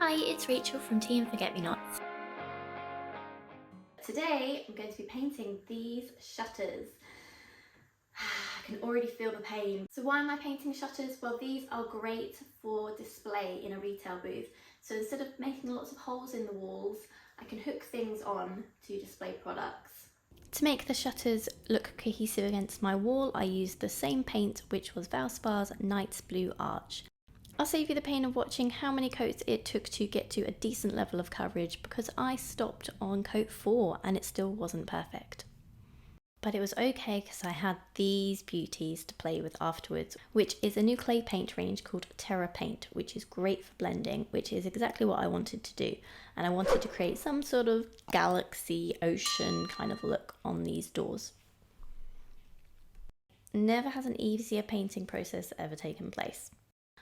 Hi, it's Rachel from Team Forget-Me-Nots. Today I'm going to be painting these shutters. I can already feel the pain. So why am I painting shutters? Well, these are great for display in a retail booth. So instead of making lots of holes in the walls, I can hook things on to display products. To make the shutters look cohesive against my wall, I used the same paint, which was Valspar's Night's Blue Arch. I'll save you the pain of watching how many coats it took to get to a decent level of coverage because I stopped on coat 4 and it still wasn't perfect. But it was okay because I had these beauties to play with afterwards, which is a new clay paint range called Terra Paint, which is great for blending, which is exactly what I wanted to do. And I wanted to create some sort of galaxy, ocean kind of look on these doors. Never has an easier painting process ever taken place.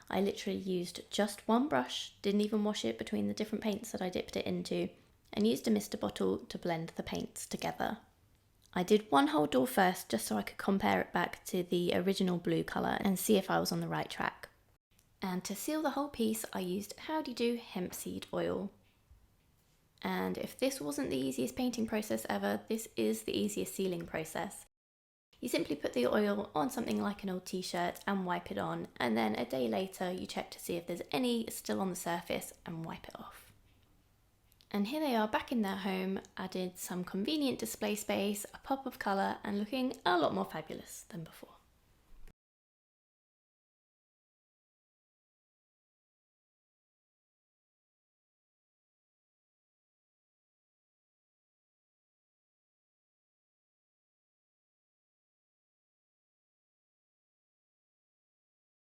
I literally used just one brush, didn't even wash it between the different paints that I dipped it into, and used a mister bottle to blend the paints together. I did one whole door first just so I could compare it back to the original blue colour and see if I was on the right track. And to seal the whole piece I used Howdy Do hemp seed oil. And if this wasn't the easiest painting process ever, this is the easiest sealing process. You simply put the oil on something like an old t-shirt and wipe it on, and then a day later you check to see if there's any still on the surface and wipe it off. And here they are back in their home, added some convenient display space, a pop of colour and looking a lot more fabulous than before.